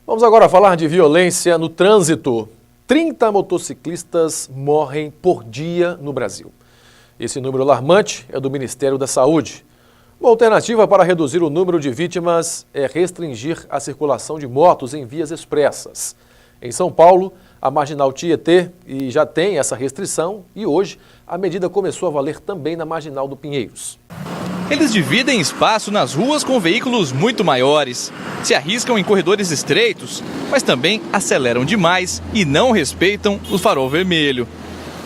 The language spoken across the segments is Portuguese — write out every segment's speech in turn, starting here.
Vamos agora falar de violência no trânsito. 30 motociclistas morrem por dia no Brasil. Esse número alarmante é do Ministério da Saúde. Uma alternativa para reduzir o número de vítimas é restringir a circulação de motos em vias expressas. Em São Paulo, a Marginal Tietê já tem essa restrição e hoje a medida começou a valer também na Marginal do Pinheiros. Eles dividem espaço nas ruas com veículos muito maiores, se arriscam em corredores estreitos, mas também aceleram demais e não respeitam o farol vermelho.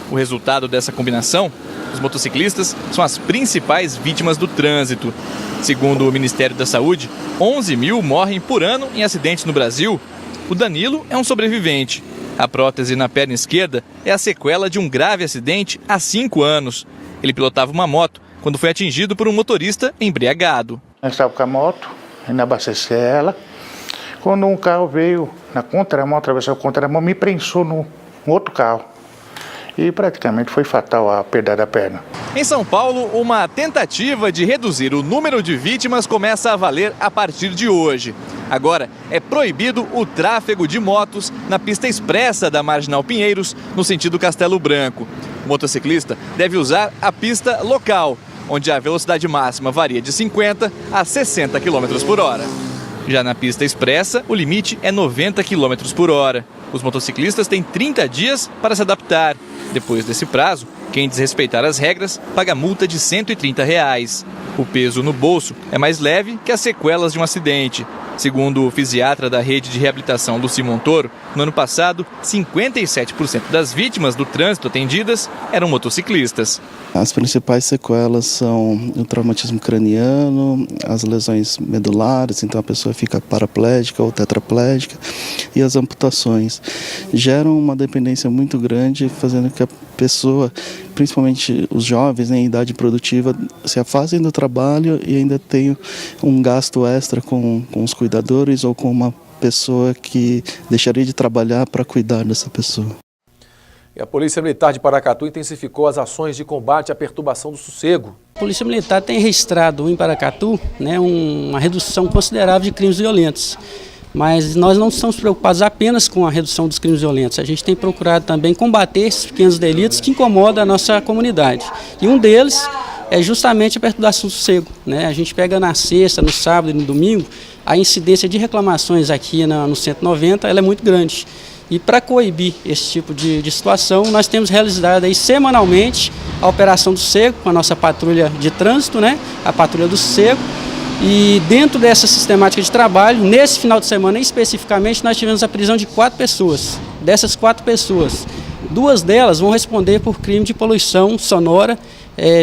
O resultado dessa combinação, os motociclistas são as principais vítimas do trânsito. Segundo o Ministério da Saúde, 11 mil morrem por ano em acidentes no Brasil. O Danilo é um sobrevivente. A prótese na perna esquerda é a sequela de um grave acidente há 5 anos. Ele pilotava uma moto quando foi atingido por um motorista embriagado. Eu estava com a moto, ainda abasteci ela. Quando um carro veio na contramão, atravessou a contramão, me prensou no outro carro. E praticamente foi fatal a perda da perna. Em São Paulo, uma tentativa de reduzir o número de vítimas começa a valer a partir de hoje. Agora, é proibido o tráfego de motos na pista expressa da Marginal Pinheiros, no sentido Castelo Branco. O motociclista deve usar a pista local, onde a velocidade máxima varia de 50 a 60 km por hora. Já na pista expressa, o limite é 90 km por hora. Os motociclistas têm 30 dias para se adaptar. Depois desse prazo, quem desrespeitar as regras paga multa de R$ 130. O peso no bolso é mais leve que as sequelas de um acidente. Segundo o fisiatra da rede de reabilitação Luci Montoro, no ano passado, 57% das vítimas do trânsito atendidas eram motociclistas. As principais sequelas são o traumatismo craniano, as lesões medulares, então a pessoa fica paraplégica ou tetraplégica, e as amputações. Geram uma dependência muito grande, fazendo que a pessoa, principalmente os jovens em idade produtiva, se afastem do trabalho e ainda tenham um gasto extra com os cuidadores ou com uma pessoa que deixaria de trabalhar para cuidar dessa pessoa. E a Polícia Militar de Paracatu intensificou as ações de combate à perturbação do sossego. A Polícia Militar tem registrado em Paracatu, uma redução considerável de crimes violentos. Mas nós não estamos preocupados apenas com a redução dos crimes violentos. A gente tem procurado também combater esses pequenos delitos que incomodam a nossa comunidade. E um deles é justamente a perturbação do sossego. A gente pega na sexta, no sábado e no domingo, a incidência de reclamações aqui no 190 ela é muito grande. E para coibir esse tipo de situação, nós temos realizado aí semanalmente a operação do sossego com a nossa patrulha de trânsito, a patrulha do sossego. E dentro dessa sistemática de trabalho, nesse final de semana especificamente, nós tivemos a prisão de 4 pessoas. Dessas 4 pessoas, 2 delas vão responder por crime de poluição sonora,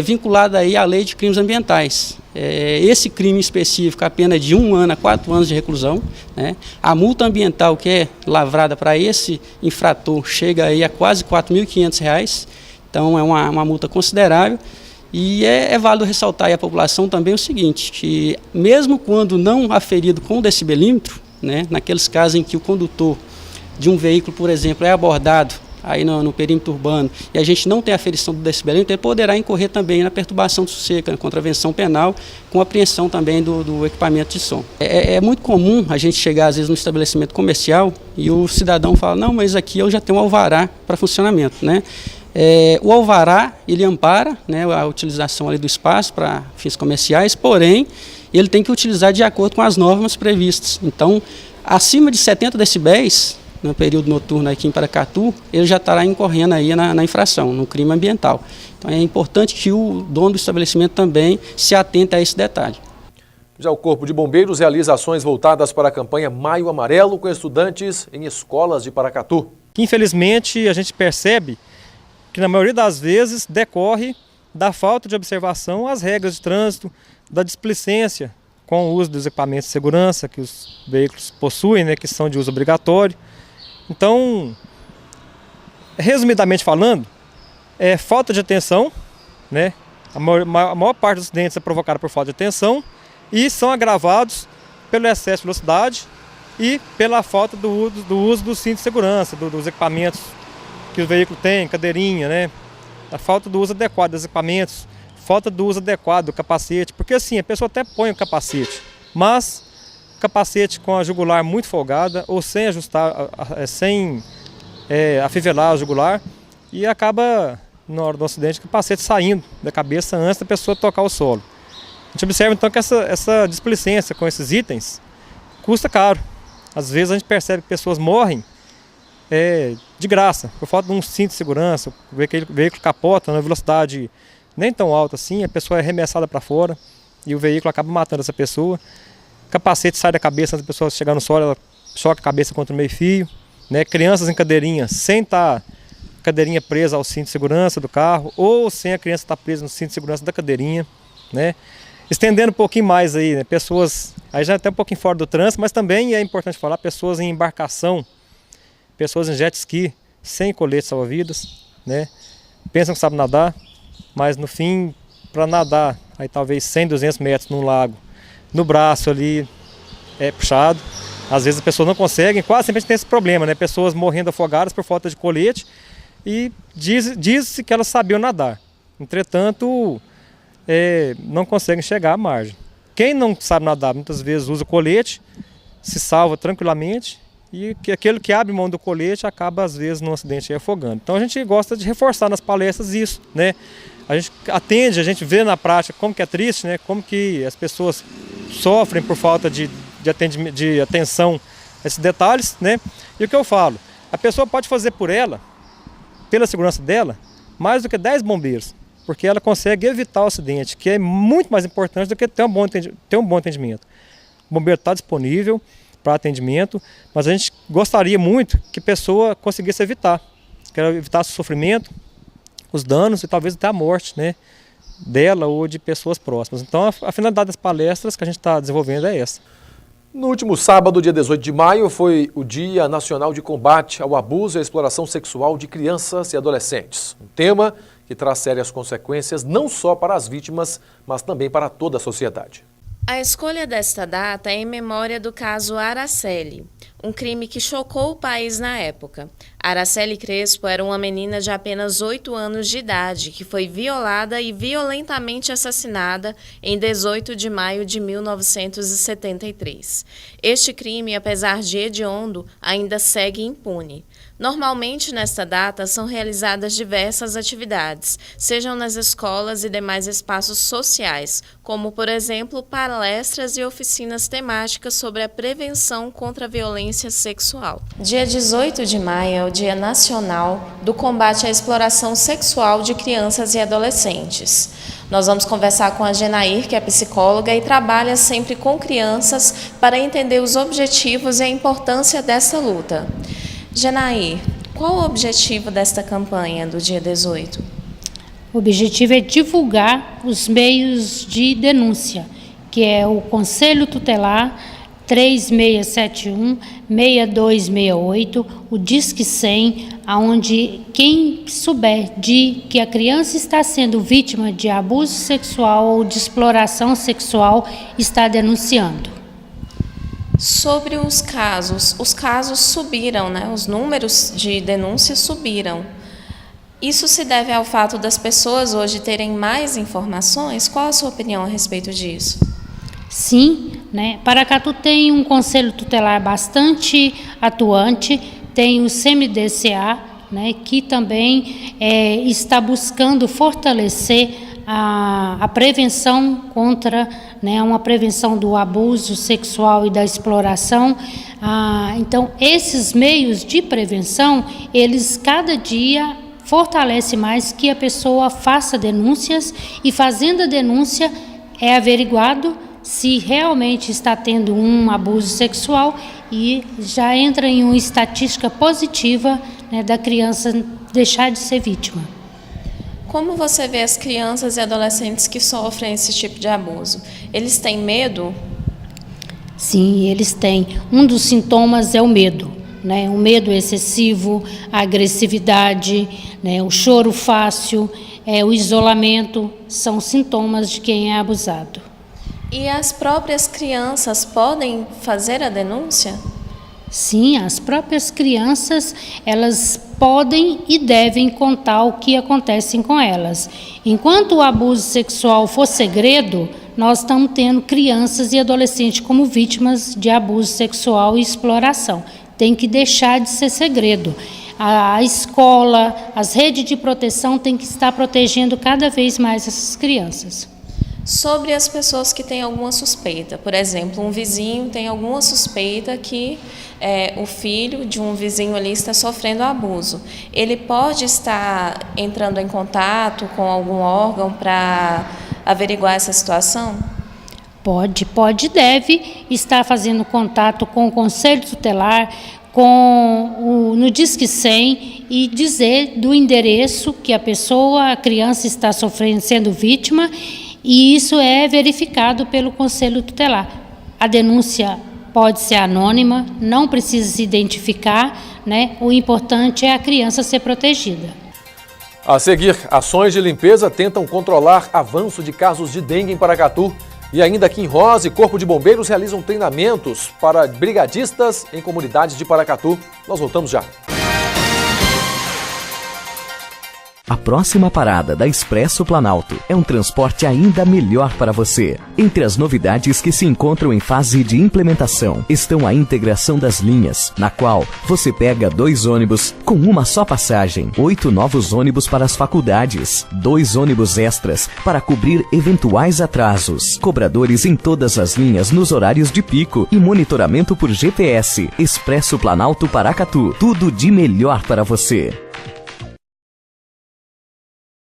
vinculada aí à lei de crimes ambientais. Esse crime específico, a pena é de 1 ano a 4 anos de reclusão. A multa ambiental que é lavrada para esse infrator chega aí a quase R$ 4.500. Então é uma multa considerável. E é válido ressaltar aí à população também o seguinte, que mesmo quando não aferido com decibelímetro, naqueles casos em que o condutor de um veículo, por exemplo, é abordado aí no perímetro urbano e a gente não tem aferição do decibelímetro, ele poderá incorrer também na perturbação do sossego, na contravenção penal, com apreensão também do equipamento de som. É muito comum a gente chegar às vezes no estabelecimento comercial e o cidadão fala, não, mas aqui eu já tenho um alvará para funcionamento, o alvará, ele ampara a utilização ali do espaço para fins comerciais, porém, ele tem que utilizar de acordo com as normas previstas. Então, acima de 70 decibéis, no período noturno aqui em Paracatu, ele já estará incorrendo aí na infração, no crime ambiental. Então, é importante que o dono do estabelecimento também se atente a esse detalhe. Já o Corpo de Bombeiros realiza ações voltadas para a campanha Maio Amarelo com estudantes em escolas de Paracatu. Infelizmente, a gente percebe que na maioria das vezes decorre da falta de observação às regras de trânsito, da displicência com o uso dos equipamentos de segurança que os veículos possuem, que são de uso obrigatório. Então, resumidamente falando, é falta de atenção, a maior parte dos acidentes é provocada por falta de atenção e são agravados pelo excesso de velocidade e pela falta do uso do cinto de segurança, dos equipamentos que o veículo tem, cadeirinha, a falta do uso adequado dos equipamentos, falta do uso adequado do capacete, porque assim, a pessoa até põe o capacete, mas capacete com a jugular muito folgada ou sem ajustar, sem afivelar a jugular, e acaba, na hora do acidente, o capacete saindo da cabeça antes da pessoa tocar o solo. A gente observa então que essa displicência com esses itens custa caro. Às vezes a gente percebe que pessoas morrem de graça, por falta de um cinto de segurança, o veículo capota na velocidade nem tão alta assim, a pessoa é arremessada para fora e o veículo acaba matando essa pessoa. O capacete sai da cabeça antes da pessoa chegar no solo, ela choca a cabeça contra o meio-fio, né? Crianças em cadeirinha, sem estar cadeirinha presa ao cinto de segurança do carro, ou sem a criança estar presa no cinto de segurança da cadeirinha, né? Estendendo um pouquinho mais aí, né? Pessoas, aí já até um pouquinho fora do trânsito, mas também é importante falar, pessoas em embarcação, pessoas em jet ski, sem colete salva-vidas, né? Pensam que sabem nadar, mas no fim, para nadar, aí talvez 100, 200 metros num lago, no braço ali é puxado. Às vezes as pessoas não conseguem, quase sempre a gente tem esse problema, né? Pessoas morrendo afogadas por falta de colete e diz-se que elas sabiam nadar. Entretanto, não conseguem chegar à margem. Quem não sabe nadar muitas vezes usa colete, se salva tranquilamente, e aquele que abre mão do colete acaba às vezes num acidente afogando. Então a gente gosta de reforçar nas palestras isso, né? A gente atende, a gente vê na prática como que é triste, né? Como que as pessoas sofrem por falta de atenção a esses detalhes, né? E o que eu falo, a pessoa pode fazer por ela, pela segurança dela, mais do que 10 bombeiros, porque ela consegue evitar o acidente, que é muito mais importante do que ter um bom atendimento. O bombeiro está disponível para atendimento, mas a gente gostaria muito que a pessoa conseguisse evitar, que ela evitasse o sofrimento, os danos e talvez até a morte, né, dela ou de pessoas próximas. Então a finalidade das palestras que a gente está desenvolvendo é essa. No último sábado, dia 18 de maio, foi o Dia Nacional de Combate ao Abuso e à Exploração Sexual de Crianças e Adolescentes. Um tema que traz sérias consequências não só para as vítimas, mas também para toda a sociedade. A escolha desta data é em memória do caso Araceli, um crime que chocou o país na época. Araceli Crespo era uma menina de apenas 8 anos de idade que foi violada e violentamente assassinada em 18 de maio de 1973. Este crime, apesar de hediondo, ainda segue impune. Normalmente, nesta data, são realizadas diversas atividades, sejam nas escolas e demais espaços sociais, como, por exemplo, palestras e oficinas temáticas sobre a prevenção contra a violência sexual. Dia 18 de maio é o Dia Nacional do Combate à Exploração Sexual de Crianças e Adolescentes. Nós vamos conversar com a Genair, que é psicóloga e trabalha sempre com crianças para entender os objetivos e a importância dessa luta. Genair, qual o objetivo desta campanha do dia 18? O objetivo é divulgar os meios de denúncia, que é o Conselho Tutelar 3671-6268, o Disque 100, onde quem souber de que a criança está sendo vítima de abuso sexual ou de exploração sexual está denunciando. Sobre os casos subiram, né? Os números de denúncias subiram. Isso se deve ao fato das pessoas hoje terem mais informações? Qual a sua opinião a respeito disso? Sim, né? Paracatu tem um conselho tutelar bastante atuante, tem o CMDCA, né, que também está buscando fortalecer a prevenção contra, né, uma prevenção do abuso sexual e da exploração. Então, esses meios de prevenção, eles cada dia fortalecem mais que a pessoa faça denúncias e, fazendo a denúncia, é averiguado se realmente está tendo um abuso sexual e já entra em uma estatística positiva, né, da criança deixar de ser vítima. Como você vê as crianças e adolescentes que sofrem esse tipo de abuso? Eles têm medo? Sim, eles têm. Um dos sintomas é o medo, né? O medo excessivo, a agressividade, né? O choro fácil, o isolamento, são sintomas de quem é abusado. E as próprias crianças podem fazer a denúncia? Sim, as próprias crianças, elas podem e devem contar o que acontece com elas. Enquanto o abuso sexual for segredo, nós estamos tendo crianças e adolescentes como vítimas de abuso sexual e exploração. Tem que deixar de ser segredo. A escola, as redes de proteção têm que estar protegendo cada vez mais essas crianças. Sobre as pessoas que têm alguma suspeita, por exemplo, um vizinho tem alguma suspeita que o filho de um vizinho ali está sofrendo abuso. Ele pode estar entrando em contato com algum órgão para averiguar essa situação? Pode e deve estar fazendo contato com o Conselho Tutelar, no Disque 100 e dizer do endereço que a criança está sofrendo, sendo vítima, e isso é verificado pelo Conselho Tutelar. A denúncia pode ser anônima, não precisa se identificar, né? O importante é a criança ser protegida. A seguir, ações de limpeza tentam controlar avanço de casos de dengue em Paracatu. E ainda aqui em Rosa, Corpo de Bombeiros realizam treinamentos para brigadistas em comunidades de Paracatu. Nós voltamos já. A próxima parada da Expresso Planalto é um transporte ainda melhor para você. Entre as novidades que se encontram em fase de implementação estão a integração das linhas, na qual você pega 2 ônibus com uma só passagem, 8 novos ônibus para as faculdades, 2 ônibus extras para cobrir eventuais atrasos, cobradores em todas as linhas nos horários de pico e monitoramento por GPS. Expresso Planalto Paracatu, tudo de melhor para você.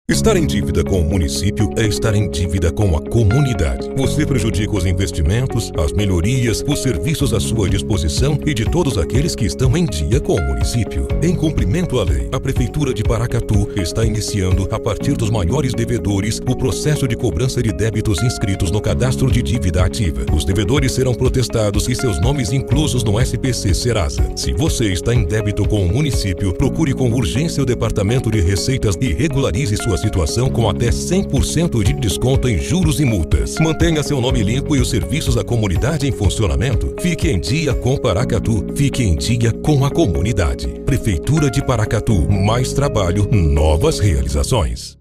Estar em dívida com o município é estar em dívida com a comunidade. Você prejudica os investimentos, as melhorias, os serviços à sua disposição e de todos aqueles que estão em dia com o município. Em cumprimento à lei, a Prefeitura de Paracatu está iniciando, a partir dos maiores devedores, o processo de cobrança de débitos inscritos no Cadastro de Dívida Ativa. Os devedores serão protestados e seus nomes inclusos no SPC Serasa. Se você está em débito com o município, procure com urgência o Departamento de Receitas e regularize sua situação com até 100% de desconto em juros e multas. Mantenha seu nome limpo e os serviços da comunidade em funcionamento. Fique em dia com Paracatu. Fique em dia com a comunidade. Prefeitura de Paracatu. Mais trabalho, novas realizações.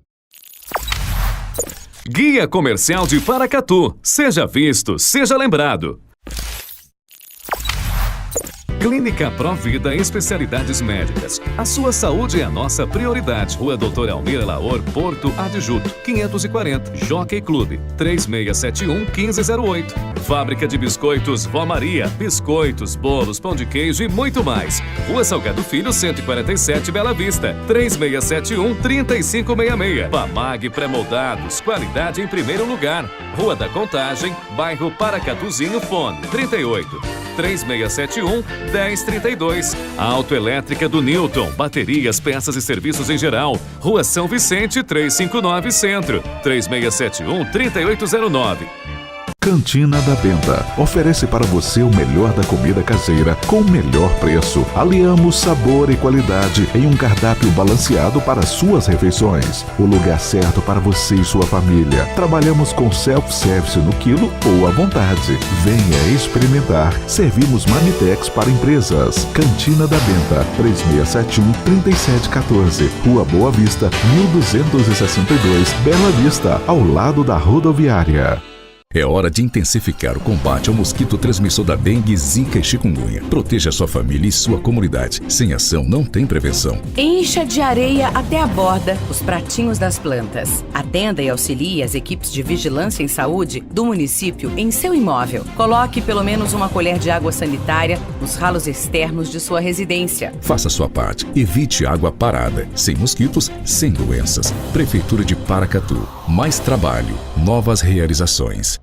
Guia Comercial de Paracatu. Seja visto, seja lembrado. Clínica Provida Especialidades Médicas. A sua saúde é a nossa prioridade. Rua Doutor Almir Laor, Porto Adjuto, 540. Jockey Clube, 3671-1508. Fábrica de Biscoitos Vó Maria. Biscoitos, bolos, pão de queijo e muito mais. Rua Salgado Filho, 147, Bela Vista, 3671-3566. Pamag Pré-Moldados. Qualidade em primeiro lugar. Rua da Contagem, bairro Paracatuzinho, fone 38-3671-1032. Autoelétrica do Newton, baterias, peças e serviços em geral. Rua São Vicente, 359 Centro, 3671-3809. Cantina da Benta oferece para você o melhor da comida caseira com o melhor preço. Aliamos sabor e qualidade em um cardápio balanceado para suas refeições. O lugar certo para você e sua família. Trabalhamos com self-service no quilo ou à vontade. Venha experimentar. Servimos marmitex para empresas. Cantina da Benta, 3671-3714. Rua Boa Vista, 1262, Bela Vista, ao lado da rodoviária. É hora de intensificar o combate ao mosquito transmissor da dengue, zika e chikungunya. Proteja sua família e sua comunidade. Sem ação não tem prevenção. Encha de areia até a borda os pratinhos das plantas. Atenda e auxilie as equipes de vigilância em saúde do município em seu imóvel. Coloque pelo menos uma colher de água sanitária nos ralos externos de sua residência. Faça sua parte. Evite água parada. Sem mosquitos, sem doenças. Prefeitura de Paracatu. Mais trabalho. Novas realizações.